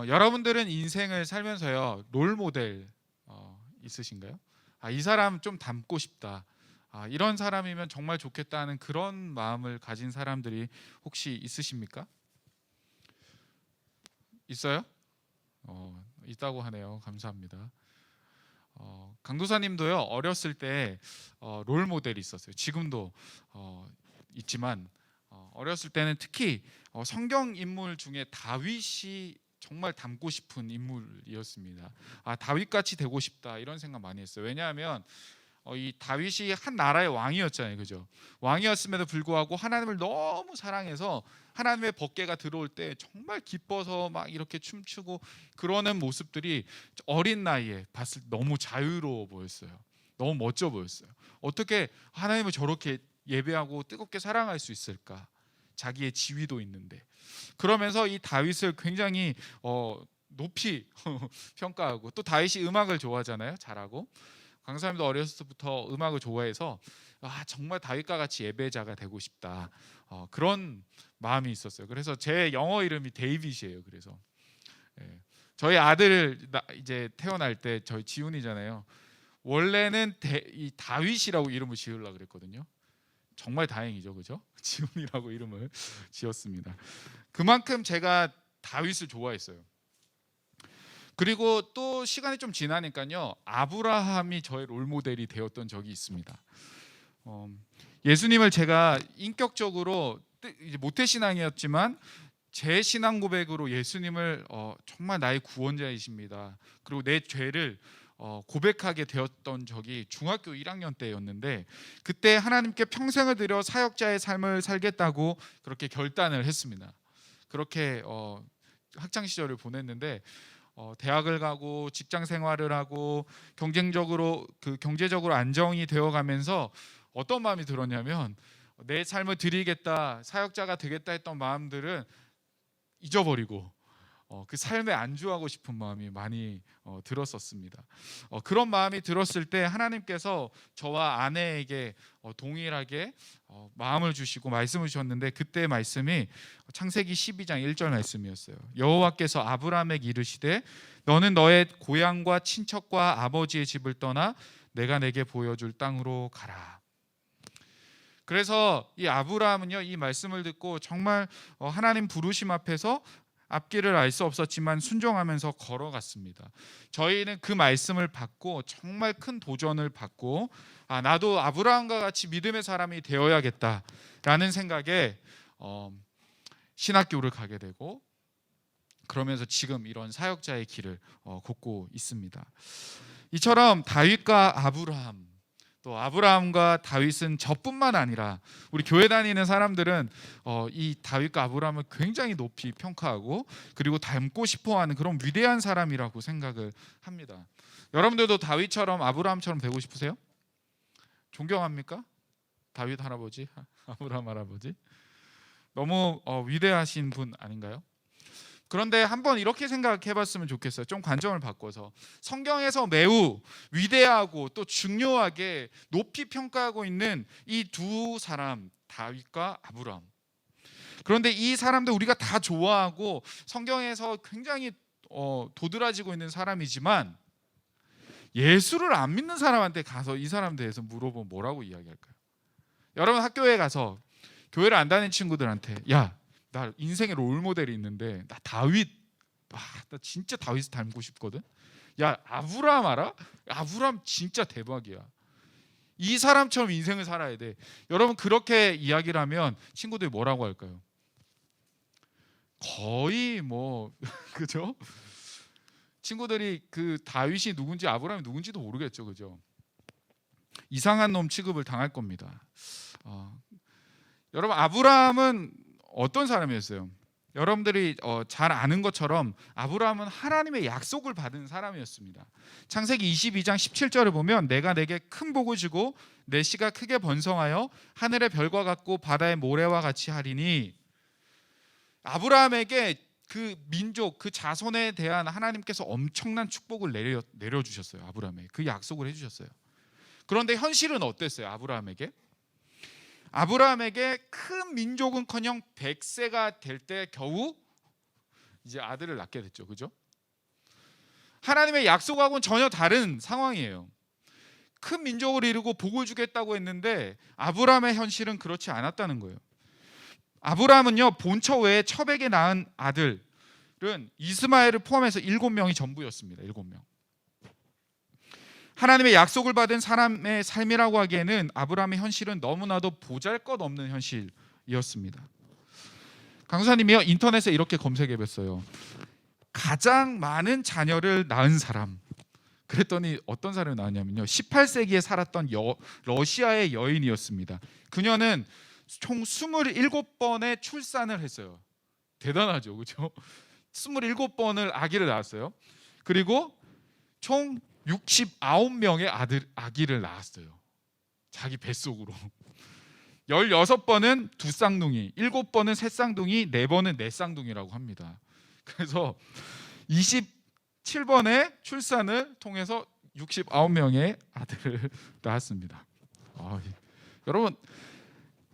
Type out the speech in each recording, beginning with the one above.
여러분들은 인생을 살면서요 롤 모델 있으신가요? 이 사람 좀 닮고 싶다. 이런 사람이면 정말 좋겠다는 그런 마음을 가진 사람들이 혹시 있으십니까? 있어요? 있다고 하네요. 감사합니다. 강도사님도요 어렸을 때 롤 모델이 있었어요. 지금도 있지만 어렸을 때는 특히 성경 인물 중에 다윗이 정말 닮고 싶은 인물이었습니다. 다윗같이 되고 싶다 이런 생각 많이 했어요. 왜냐하면 이 다윗이 한 나라의 왕이었잖아요, 그죠? 왕이었음에도 불구하고 하나님을 너무 사랑해서 하나님의 법궤가 들어올 때 정말 기뻐서 막 이렇게 춤추고 그러는 모습들이 어린 나이에 봤을 때 너무 자유로워 보였어요. 너무 멋져 보였어요. 어떻게 하나님을 저렇게 예배하고 뜨겁게 사랑할 수 있을까? 자기의 지위도 있는데. 그러면서 이 다윗을 굉장히 높이 평가하고, 또 다윗이 음악을 좋아하잖아요. 잘하고. 강사님도 어렸을 때부터 음악을 좋아해서 정말 다윗과 같이 예배자가 되고 싶다, 그런 마음이 있었어요. 그래서 제 영어 이름이 데이빗이에요. 그래서 저희 아들 이제 태어날 때 저희 지훈이잖아요. 원래는 이 다윗이라고 이름을 지으려고 그랬거든요. 정말 다행이죠, 그죠? 지훈이라고 이름을 지었습니다. 그만큼 제가 다윗을 좋아했어요. 그리고 또 시간이 좀 지나니까요 아브라함이 저의 롤모델이 되었던 적이 있습니다. 예수님을 제가 인격적으로 이제 모태신앙이었지만 제 신앙 고백으로 예수님을 정말 나의 구원자이십니다, 그리고 내 죄를 고백하게 되었던 적이 중학교 1학년 때였는데, 그때 하나님께 평생을 들여 사역자의 삶을 살겠다고 그렇게 결단을 했습니다. 그렇게 학창 시절을 보냈는데 대학을 가고 직장 생활을 하고 경제적으로 안정이 되어가면서 어떤 마음이 들었냐면, 내 삶을 드리겠다, 사역자가 되겠다 했던 마음들은 잊어버리고 그 삶에 안주하고 싶은 마음이 많이 들었었습니다. 그런 마음이 들었을 때 하나님께서 저와 아내에게 동일하게 마음을 주시고 말씀을 주셨는데, 그때 말씀이 창세기 12장 1절 말씀이었어요. 여호와께서 아브라함에게 이르시되 너는 너의 고향과 친척과 아버지의 집을 떠나 내가 내게 보여줄 땅으로 가라. 그래서 이 아브라함은요 이 말씀을 듣고 정말 하나님 부르심 앞에서 앞길을 알 수 없었지만 순종하면서 걸어갔습니다. 저희는 그 말씀을 받고 정말 큰 도전을 받고 나도 아브라함과 같이 믿음의 사람이 되어야겠다라는 생각에 신학교를 가게 되고, 그러면서 지금 이런 사역자의 길을 걷고 있습니다. 이처럼 다윗과 아브라함, 또 아브라함과 다윗은 저뿐만 아니라 우리 교회 다니는 사람들은 이 다윗과 아브라함을 굉장히 높이 평가하고 그리고 닮고 싶어하는 그런 위대한 사람이라고 생각을 합니다. 여러분들도 다윗처럼 아브라함처럼 되고 싶으세요? 존경합니까? 다윗 할아버지, 아브라함 할아버지 너무 위대하신 분 아닌가요? 그런데 한번 이렇게 생각해봤으면 좋겠어요. 좀 관점을 바꿔서 성경에서 매우 위대하고 또 중요하게 높이 평가하고 있는 이 두 사람, 다윗과 아브라함. 그런데 이 사람들 우리가 다 좋아하고 성경에서 굉장히 도드라지고 있는 사람이지만, 예수를 안 믿는 사람한테 가서 이 사람 대해서 물어보면 뭐라고 이야기할까요? 여러분 학교에 가서 교회를 안 다니는 친구들한테 나 인생의 롤모델이 있는데 나 다윗, 나 진짜 다윗을 닮고 싶거든. 아브라함 알아? 아브라함 진짜 대박이야. 이 사람처럼 인생을 살아야 돼. 여러분 그렇게 이야기를 하면 친구들이 뭐라고 할까요? 거의 그죠? 친구들이 그 다윗이 누군지 아브라함이 누군지도 모르겠죠, 그죠? 이상한 놈 취급을 당할 겁니다. 여러분 아브라함은 어떤 사람이었어요? 여러분들이 잘 아는 것처럼 아브라함은 하나님의 약속을 받은 사람이었습니다. 창세기 22장 17절을 보면 내가 내게 큰 복을 주고 내 씨가 크게 번성하여 하늘의 별과 같고 바다의 모래와 같이 하리니, 아브라함에게 그 민족, 그 자손에 대한 하나님께서 엄청난 축복을 내려주셨어요. 아브라함에게 그 약속을 해주셨어요. 그런데 현실은 어땠어요? 아브라함에게 큰 민족은커녕 100세가 될 때 겨우 이제 아들을 낳게 됐죠. 그죠? 하나님의 약속하고는 전혀 다른 상황이에요. 큰 민족을 이루고 복을 주겠다고 했는데 아브라함의 현실은 그렇지 않았다는 거예요. 아브라함은요, 본처 외에 첩에게 낳은 아들은 이스마엘을 포함해서 7명이 전부였습니다. 7명. 하나님의 약속을 받은 사람의 삶이라고 하기에는 아브라함의 현실은 너무나도 보잘것없는 현실이었습니다. 강사님이요, 인터넷에 이렇게 검색해봤어요. 가장 많은 자녀를 낳은 사람. 그랬더니 어떤 사람이 나왔냐면요, 18세기에 살았던 러시아의 여인이었습니다. 그녀는 총 27번의 출산을 했어요. 대단하죠, 그렇죠? 27번을 아기를 낳았어요. 그리고 총 69명의 아기를 낳았어요. 자기 뱃속으로. 16번은 두 쌍둥이, 7번은 세 쌍둥이, 4번은 네 쌍둥이라고 합니다. 그래서 27번의 출산을 통해서 69명의 아들을 낳았습니다. 여러분,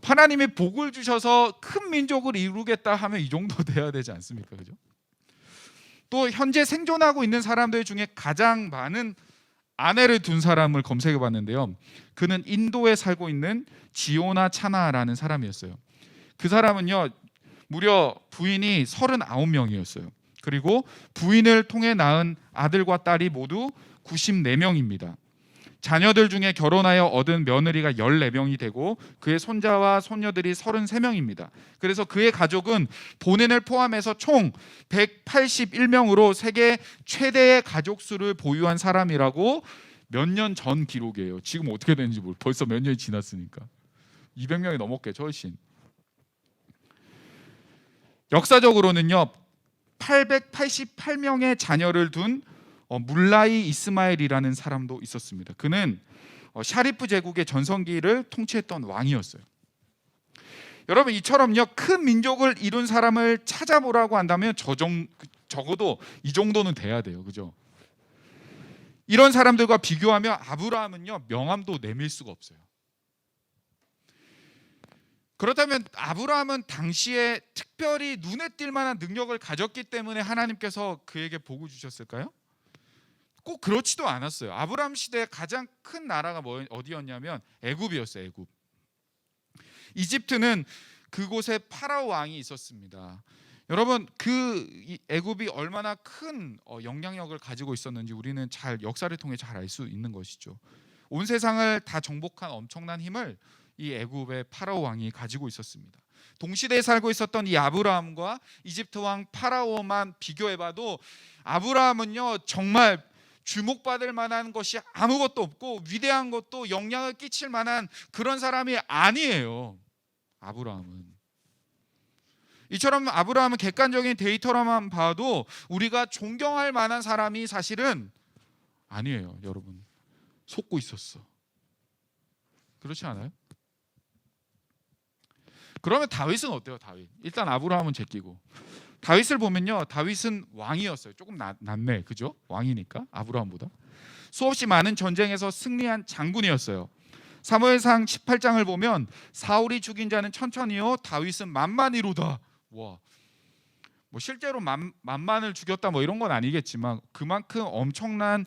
하나님이 복을 주셔서 큰 민족을 이루겠다 하면 이 정도 돼야 되지 않습니까? 그죠? 또 현재 생존하고 있는 사람들 중에 가장 많은 아내를 둔 사람을 검색해 봤는데요, 그는 인도에 살고 있는 지오나 차나라는 사람이었어요. 그 사람은요, 무려 부인이 39명이었어요. 그리고 부인을 통해 낳은 아들과 딸이 모두 94명입니다. 자녀들 중에 결혼하여 얻은 며느리가 14명이 되고 그의 손자와 손녀들이 33명입니다. 그래서 그의 가족은 본인을 포함해서 총 181명으로 세계 최대의 가족 수를 보유한 사람이라고 몇 년 전 기록이에요. 지금 어떻게 되는지 모르겠어요. 벌써 몇 년이 지났으니까 200명이 넘었겠죠, 훨씬. 역사적으로는요, 888명의 자녀를 둔 물라이 이스마엘이라는 사람도 있었습니다. 그는 샤리프 제국의 전성기를 통치했던 왕이었어요. 여러분, 이처럼요, 큰 민족을 이룬 사람을 찾아보라고 한다면 적어도 이 정도는 돼야 돼요. 그죠? 이런 사람들과 비교하면 아브라함은요, 명함도 내밀 수가 없어요. 그렇다면 아브라함은 당시에 특별히 눈에 띌 만한 능력을 가졌기 때문에 하나님께서 그에게 복을 주셨을까요? 꼭 그렇지도 않았어요. 아브라함 시대의 가장 큰 나라가 어디였냐면 애굽이었어요. 애굽. 이집트는 그곳에 파라오 왕이 있었습니다. 여러분, 그 애굽이 얼마나 큰 영향력을 가지고 있었는지 우리는 역사를 통해 잘 알 수 있는 것이죠. 온 세상을 다 정복한 엄청난 힘을 이 애굽의 파라오 왕이 가지고 있었습니다. 동시대에 살고 있었던 이 아브라함과 이집트 왕 파라오만 비교해봐도 아브라함은요, 정말 주목받을 만한 것이 아무것도 없고 위대한 것도 영향을 끼칠 만한 그런 사람이 아니에요. 아브라함은. 이처럼 아브라함은 객관적인 데이터로만 봐도 우리가 존경할 만한 사람이 사실은 아니에요. 여러분, 속고 있었어. 그렇지 않아요? 그러면 다윗은 어때요? 다윗. 일단 아브라함은 제끼고, 다윗을 보면요, 다윗은 왕이었어요. 조금 낫네, 그죠? 왕이니까 아브라함보다. 수없이 많은 전쟁에서 승리한 장군이었어요. 사무엘상 18장을 보면 사울이 죽인 자는 천천히요, 다윗은 만만이로다. 와, 뭐 실제로 만만을 죽였다 뭐 이런 건 아니겠지만 그만큼 엄청난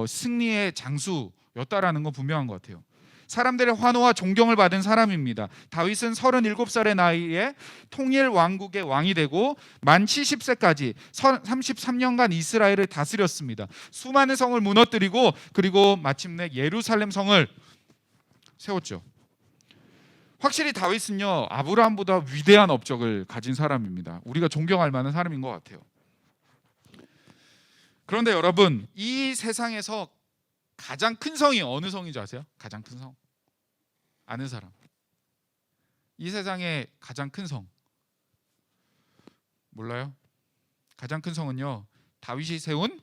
승리의 장수였다라는 건 분명한 것 같아요. 사람들의 환호와 존경을 받은 사람입니다. 다윗은 37살의 나이에 통일 왕국의 왕이 되고 만 70세까지 33년간 이스라엘을 다스렸습니다. 수많은 성을 무너뜨리고 그리고 마침내 예루살렘 성을 세웠죠. 확실히 다윗은요, 아브라함보다 위대한 업적을 가진 사람입니다. 우리가 존경할 만한 사람인 것 같아요. 그런데 여러분, 이 세상에서 가장 큰 성이 어느 성인지 아세요? 가장 큰 성. 아는 사람. 이 세상의 가장 큰 성 몰라요? 가장 큰 성은요, 다윗이 세운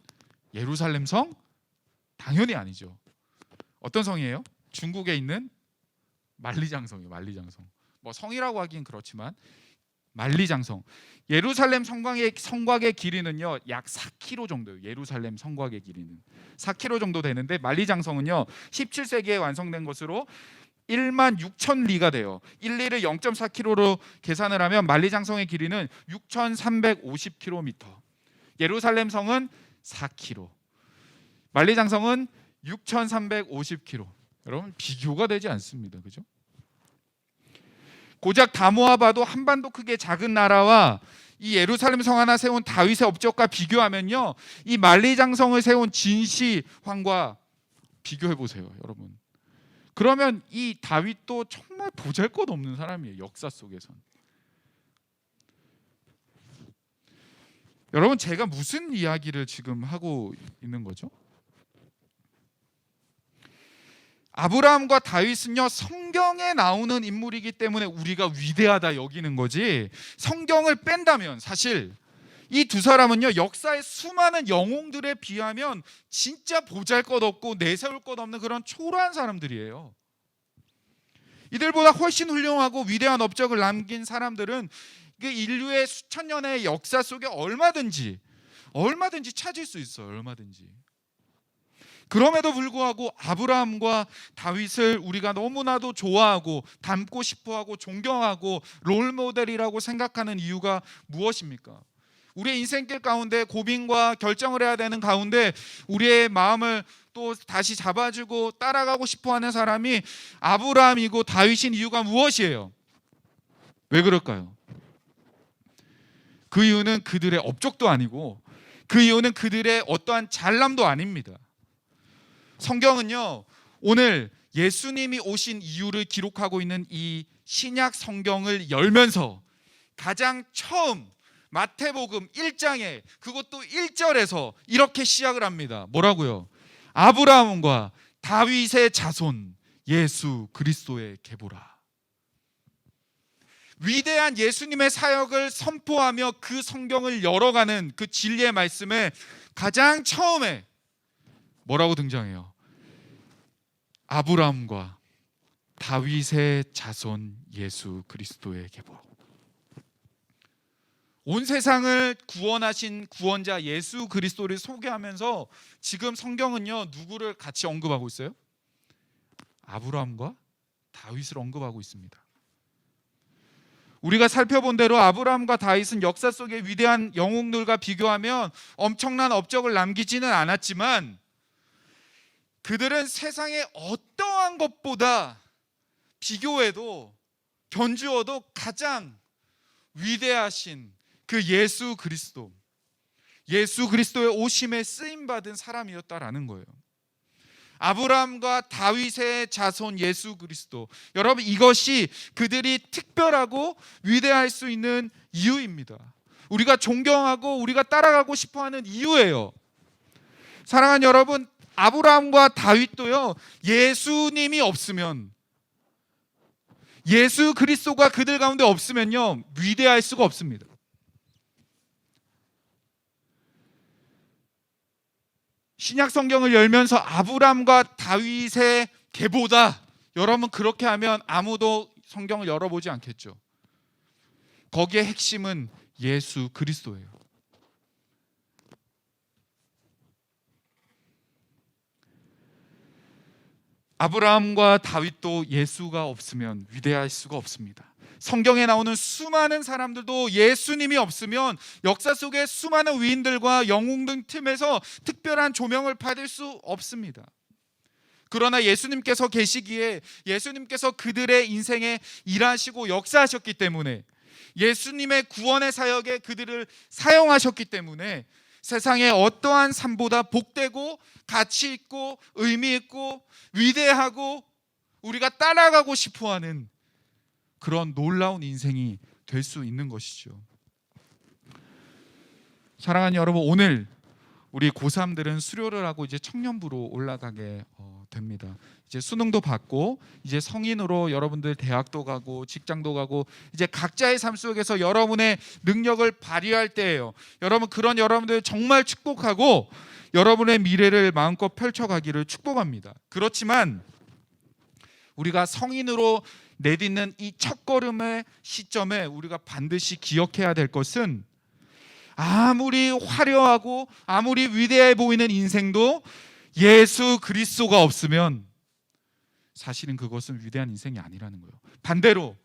예루살렘 성? 당연히 아니죠. 어떤 성이에요? 중국에 있는 만리장성이에요. 만리장성. 뭐 성이라고 하긴 그렇지만 만리장성. 예루살렘 성곽의 길이는요, 약 4km 정도예요. 예루살렘 성곽의 길이는 4km 정도 되는데 만리장성은요, 17세기에 완성된 것으로 1만 6천 리가 돼요. 1리를 0.4km로 계산을 하면 만리장성의 길이는 6,350km. 예루살렘 성은 4km, 만리장성은 6,350km. 여러분 비교가 되지 않습니다. 그죠? 고작 다 모아봐도 한반도 크기의 작은 나라와 이 예루살렘 성 하나 세운 다윗의 업적과 비교하면요, 이 만리장성을 세운 진시 황과 비교해 보세요, 여러분. 그러면 이 다윗도 정말 보잘것없는 사람이에요, 역사 속에선. 여러분, 제가 무슨 이야기를 지금 하고 있는 거죠? 아브라함과 다윗은요, 성경에 나오는 인물이기 때문에 우리가 위대하다 여기는 거지, 성경을 뺀다면 사실 이 두 사람은요, 역사의 수많은 영웅들에 비하면 진짜 보잘것없고 내세울 것 없는 그런 초라한 사람들이에요. 이들보다 훨씬 훌륭하고 위대한 업적을 남긴 사람들은 그 인류의 수천 년의 역사 속에 얼마든지 찾을 수 있어요. 얼마든지. 그럼에도 불구하고 아브라함과 다윗을 우리가 너무나도 좋아하고 닮고 싶어하고 존경하고 롤모델이라고 생각하는 이유가 무엇입니까? 우리의 인생길 가운데 고민과 결정을 해야 되는 가운데 우리의 마음을 또 다시 잡아주고 따라가고 싶어하는 사람이 아브라함이고 다윗인 이유가 무엇이에요? 왜 그럴까요? 그 이유는 그들의 업적도 아니고 그 이유는 그들의 어떠한 잘남도 아닙니다. 성경은요, 오늘 예수님이 오신 이유를 기록하고 있는 이 신약 성경을 열면서 가장 처음 마태복음 1장에, 그것도 1절에서 이렇게 시작을 합니다. 뭐라고요? 아브라함과 다윗의 자손 예수 그리스도의 계보라. 위대한 예수님의 사역을 선포하며 그 성경을 열어가는 그 진리의 말씀에 가장 처음에 뭐라고 등장해요? 아브라함과 다윗의 자손 예수 그리스도의 계보. 온 세상을 구원하신 구원자 예수 그리스도를 소개하면서 지금 성경은요, 누구를 같이 언급하고 있어요? 아브라함과 다윗을 언급하고 있습니다. 우리가 살펴본 대로 아브라함과 다윗은 역사 속의 위대한 영웅들과 비교하면 엄청난 업적을 남기지는 않았지만 그들은 세상의 어떠한 것보다 비교해도 견주어도 가장 위대하신 그 예수 그리스도의 오심에 쓰임받은 사람이었다라는 거예요. 아브라함과 다윗의 자손 예수 그리스도, 여러분, 이것이 그들이 특별하고 위대할 수 있는 이유입니다. 우리가 존경하고 우리가 따라가고 싶어하는 이유예요. 사랑하는 여러분, 아브라함과 다윗도요, 예수님이 없으면, 예수 그리스도가 그들 가운데 없으면요, 위대할 수가 없습니다. 신약 성경을 열면서 아브라함과 다윗의 계보다, 여러분, 그렇게 하면 아무도 성경을 열어보지 않겠죠. 거기에 핵심은 예수 그리스도예요. 아브라함과 다윗도 예수가 없으면 위대할 수가 없습니다. 성경에 나오는 수많은 사람들도 예수님이 없으면 역사 속의 수많은 위인들과 영웅들 틈에서 특별한 조명을 받을 수 없습니다. 그러나 예수님께서 계시기에, 예수님께서 그들의 인생에 일하시고 역사하셨기 때문에, 예수님의 구원의 사역에 그들을 사용하셨기 때문에 세상의 어떠한 삶보다 복되고 가치 있고 의미 있고 위대하고 우리가 따라가고 싶어하는 그런 놀라운 인생이 될 수 있는 것이죠. 사랑하는 여러분, 오늘 우리 고3들은 수료를 하고 이제 청년부로 올라가게 됩니다. 이제 수능도 받고 이제 성인으로 여러분들 대학도 가고 직장도 가고 이제 각자의 삶 속에서 여러분의 능력을 발휘할 때예요. 여러분, 그런 여러분들 정말 축복하고 여러분의 미래를 마음껏 펼쳐가기를 축복합니다. 그렇지만 우리가 성인으로 내딛는 이 첫걸음의 시점에 우리가 반드시 기억해야 될 것은, 아무리 화려하고 아무리 위대해 보이는 인생도 예수 그리스도가 없으면 사실은 그것은 위대한 인생이 아니라는 거예요. 반대로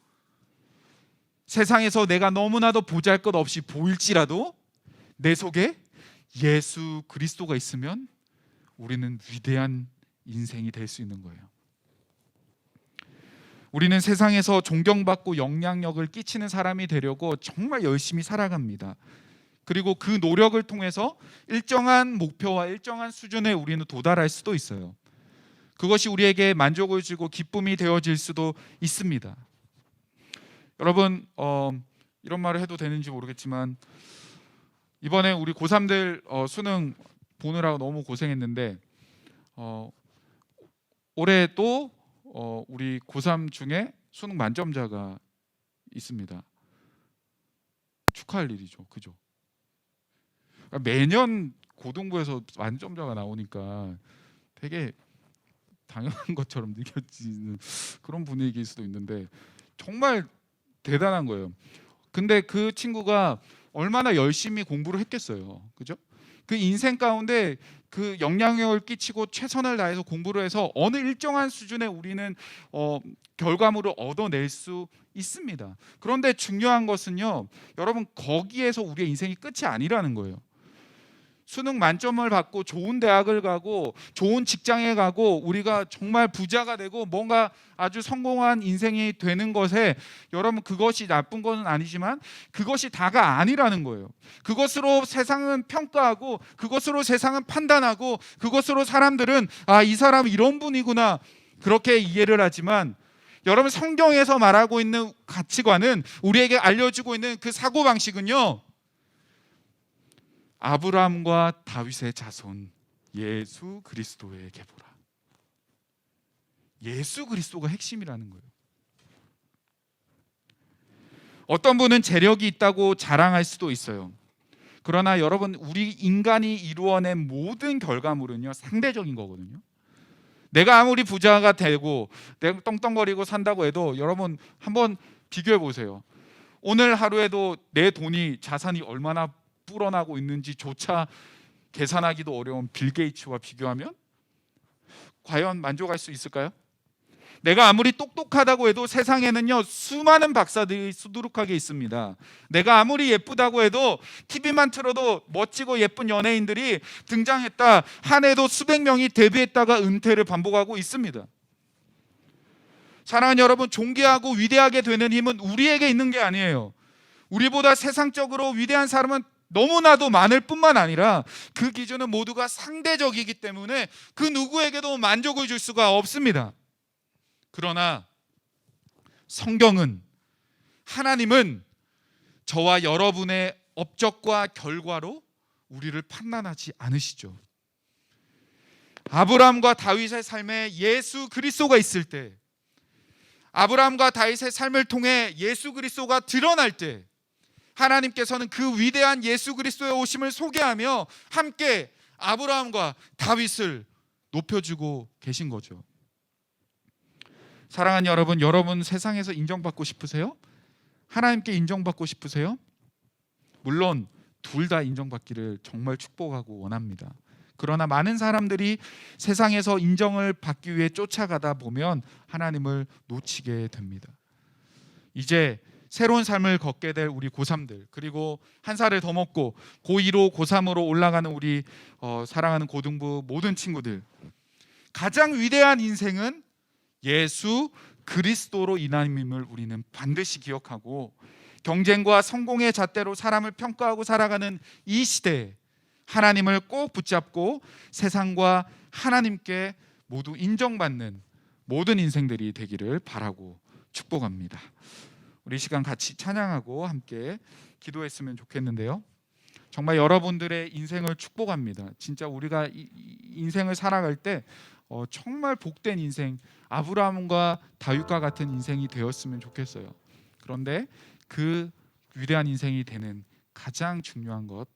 세상에서 내가 너무나도 보잘것없이 보일지라도 내 속에 예수 그리스도가 있으면 우리는 위대한 인생이 될 수 있는 거예요. 우리는 세상에서 존경받고 영향력을 끼치는 사람이 되려고 정말 열심히 살아갑니다. 그리고 그 노력을 통해서 일정한 목표와 일정한 수준에 우리는 도달할 수도 있어요. 그것이 우리에게 만족을 주고 기쁨이 되어질 수도 있습니다. 여러분, 이런 말을 해도 되는지 모르겠지만 이번에 우리 고3들 수능 보느라고 너무 고생했는데 올해 또 우리 고3 중에 수능 만점자가 있습니다. 축하할 일이죠, 그죠? 매년 고등부에서 만점자가 나오니까 되게 당연한 것처럼 느껴지는 그런 분위기일 수도 있는데 정말 대단한 거예요. 근데 그 친구가 얼마나 열심히 공부를 했겠어요, 그죠? 그 인생 가운데 그 영향력을 끼치고 최선을 다해서 공부를 해서 어느 일정한 수준에 우리는 결과물을 얻어낼 수 있습니다. 그런데 중요한 것은요, 여러분, 거기에서 우리의 인생이 끝이 아니라는 거예요. 수능 만점을 받고 좋은 대학을 가고 좋은 직장에 가고 우리가 정말 부자가 되고 뭔가 아주 성공한 인생이 되는 것에 여러분, 그것이 나쁜 것은 아니지만 그것이 다가 아니라는 거예요. 그것으로 세상은 평가하고 그것으로 세상은 판단하고 그것으로 사람들은 이 사람은 이런 분이구나 그렇게 이해를 하지만 여러분, 성경에서 말하고 있는 가치관은, 우리에게 알려주고 있는 그 사고방식은요, 아브라함과 다윗의 자손 예수 그리스도에게 보라. 예수 그리스도가 핵심이라는 거예요. 어떤 분은 재력이 있다고 자랑할 수도 있어요. 그러나 여러분, 우리 인간이 이루어낸 모든 결과물은요, 상대적인 거거든요. 내가 아무리 부자가 되고 내가 떵떵거리고 산다고 해도 여러분 한번 비교해 보세요. 오늘 하루에도 내 돈이, 자산이 얼마나 불어나고 있는지조차 계산하기도 어려운 빌 게이츠와 비교하면 과연 만족할 수 있을까요? 내가 아무리 똑똑하다고 해도 세상에는요, 수많은 박사들이 수두룩하게 있습니다. 내가 아무리 예쁘다고 해도 TV만 틀어도 멋지고 예쁜 연예인들이 등장했다 한 해도 수백 명이 데뷔했다가 은퇴를 반복하고 있습니다. 사랑하는 여러분, 존귀하고 위대하게 되는 힘은 우리에게 있는 게 아니에요. 우리보다 세상적으로 위대한 사람은 너무나도 많을 뿐만 아니라 그 기준은 모두가 상대적이기 때문에 그 누구에게도 만족을 줄 수가 없습니다. 그러나 성경은, 하나님은 저와 여러분의 업적과 결과로 우리를 판단하지 않으시죠. 아브라함과 다윗의 삶에 예수 그리스도가 있을 때, 아브라함과 다윗의 삶을 통해 예수 그리스도가 드러날 때 하나님께서는 그 위대한 예수 그리스도의 오심을 소개하며 함께 아브라함과 다윗을 높여주고 계신 거죠. 사랑하는 여러분, 여러분 세상에서 인정받고 싶으세요? 하나님께 인정받고 싶으세요? 물론 둘 다 인정받기를 정말 축복하고 원합니다. 그러나 많은 사람들이 세상에서 인정을 받기 위해 쫓아가다 보면 하나님을 놓치게 됩니다. 이제 새로운 삶을 걷게 될 우리 고3들, 그리고 한 살을 더 먹고 고2로 고3으로 올라가는 우리 사랑하는 고등부 모든 친구들, 가장 위대한 인생은 예수 그리스도로 인함임을 우리는 반드시 기억하고, 경쟁과 성공의 잣대로 사람을 평가하고 살아가는 이 시대에 하나님을 꼭 붙잡고 세상과 하나님께 모두 인정받는 모든 인생들이 되기를 바라고 축복합니다. 우리 시간 같이 찬양하고 함께 기도했으면 좋겠는데요. 정말 여러분들의 인생을 축복합니다. 진짜 우리가 인생을 살아갈 때 정말 복된 인생, 아브라함과 다윗과 같은 인생이 되었으면 좋겠어요. 그런데 그 위대한 인생이 되는 가장 중요한 것,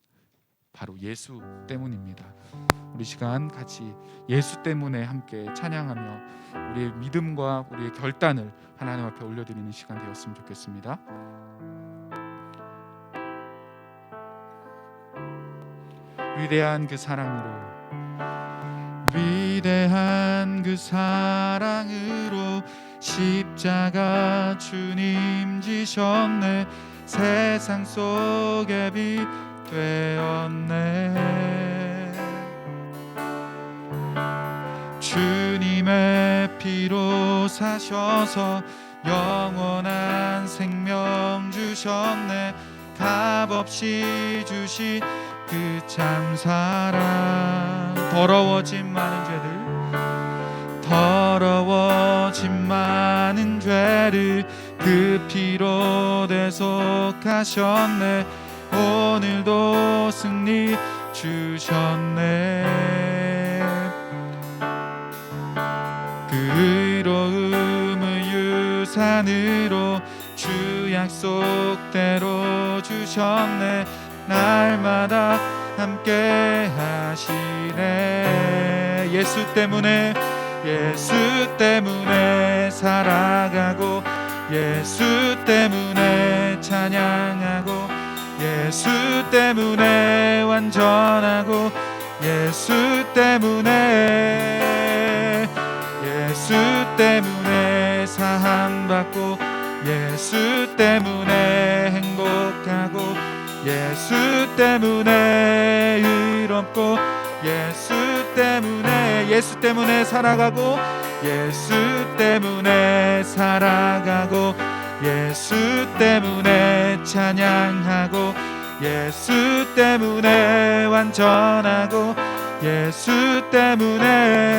바로 예수 때문입니다. 우리 시간 같이 예수 때문에 함께 찬양하며 우리의 믿음과 우리의 결단을 하나님 앞에 올려드리는 시간 되었으면 좋겠습니다. 위대한 그 사랑으로, 위대한 그 사랑으로 십자가 주님 지셨네. 세상 속의 빛 되었네. 주님의 피로 사셔서 영원한 생명 주셨네. 값없이 주신 그 참 사랑. 더러워진 많은 죄를 그 피로 대속하셨네. 오늘도 승리 주셨네. 그 의로움을 유산으로 주 약속대로 주셨네. 날마다 함께 하시네. 예수 때문에 살아가고, 예수 때문에 찬양하고, 예수 때문에 완전하고, 예수 때문에 사함받고, 예수 때문에 행복하고, 예수 때문에 의롭고, 예수 때문에 살아가고, 예수 때문에 살아가고, 예수 때문에 찬양하고, 예수 때문에 완전하고, 예수 때문에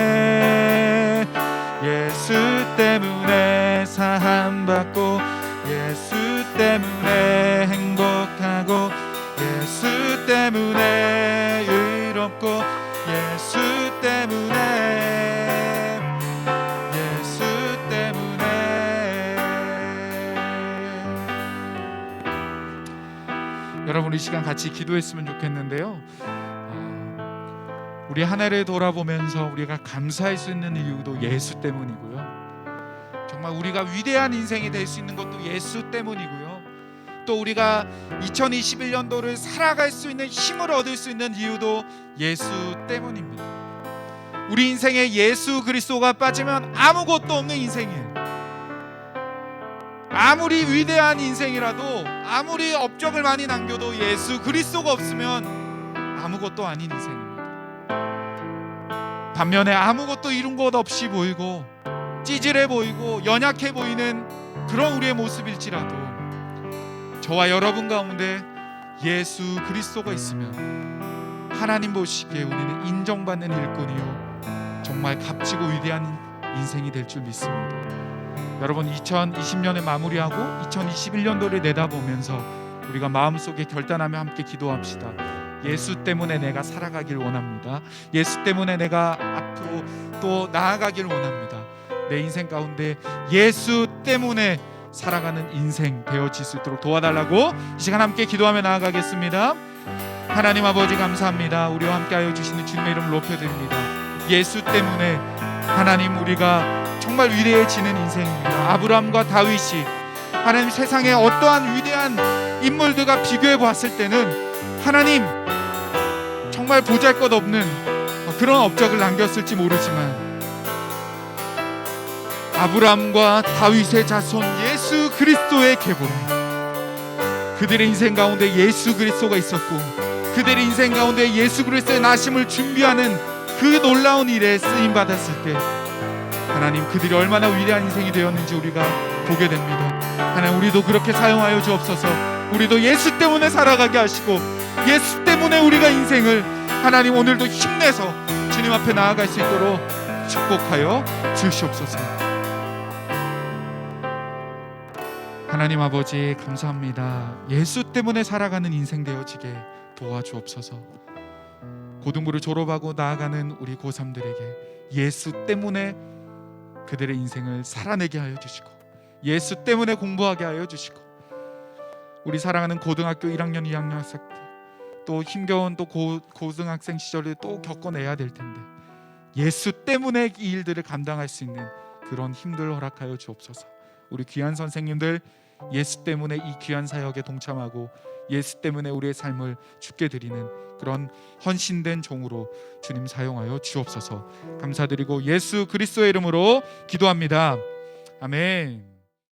사함받고, 예수 때문에 행복하고, 예수 때문에 의롭고, 예수 때문에 여러분, 이 시간 같이 기도했으면 좋겠는데요. 우리 한 해를 돌아보면서 우리가 감사할 수 있는 이유도 예수 때문이고요. 정말 우리가 위대한 인생이 될 수 있는 것도 예수 때문이고요. 또 우리가 2021년도를 살아갈 수 있는 힘을 얻을 수 있는 이유도 예수 때문입니다. 우리 인생에 예수 그리스도가 빠지면 아무것도 없는 인생이에요. 아무리 위대한 인생이라도, 아무리 업적을 많이 남겨도 예수 그리스도가 없으면 아무것도 아닌 인생입니다. 반면에 아무것도 이룬 것 없이 보이고 찌질해 보이고 연약해 보이는 그런 우리의 모습일지라도, 저와 여러분 가운데 예수 그리스도가 있으면 하나님 보시기에 우리는 인정받는 일꾼이요, 정말 값지고 위대한 인생이 될 줄 믿습니다. 여러분, 2020년을 마무리하고 2021년도를 내다보면서 우리가 마음속에 결단하며 함께 기도합시다. 예수 때문에 내가 살아가길 원합니다. 예수 때문에 내가 앞으로 또 나아가길 원합니다. 내 인생 가운데 예수 때문에 살아가는 인생 되어질 수 있도록 도와달라고 이 시간 함께 기도하며 나아가겠습니다. 하나님 아버지, 감사합니다. 우리와 함께하여 주시는 주님의 이름을 높여드립니다. 예수 때문에 하나님, 우리가 정말 위대해지는 인생입니다. 아브라함과 다윗이 하나님, 세상에 어떠한 위대한 인물들과 비교해 보았을 때는 하나님 정말 보잘것없는 그런 업적을 남겼을지 모르지만, 아브라함과 다윗의 자손 예수 그리스도의 계보로 그들의 인생 가운데 예수 그리스도가 있었고, 그들의 인생 가운데 예수 그리스도의 나심을 준비하는 그 놀라운 일에 쓰임 받았을 때 하나님, 그들이 얼마나 위대한 인생이 되었는지 우리가 보게 됩니다. 하나님, 우리도 그렇게 사용하여 주옵소서. 우리도 예수 때문에 살아가게 하시고, 예수 때문에 우리가 인생을 하나님 오늘도 힘내서 주님 앞에 나아갈 수 있도록 축복하여 주시옵소서. 하나님 아버지, 감사합니다. 예수 때문에 살아가는 인생 되어지게 도와주옵소서. 고등부를 졸업하고 나아가는 우리 고3들에게 예수 때문에 그들의 인생을 살아내게 하여 주시고, 예수 때문에 공부하게 하여 주시고, 우리 사랑하는 고등학교 1학년 2학년 학생들, 또 힘겨운 또 고등학생 시절을 또 겪어내야 될 텐데 예수 때문에 이 일들을 감당할 수 있는 그런 힘들 허락하여 주옵소서. 우리 귀한 선생님들, 예수 때문에 이 귀한 사역에 동참하고 예수 때문에 우리의 삶을 주께 드리는 그런 헌신된 종으로 주님 사용하여 주옵소서. 감사드리고 예수 그리스도의 이름으로 기도합니다. 아멘.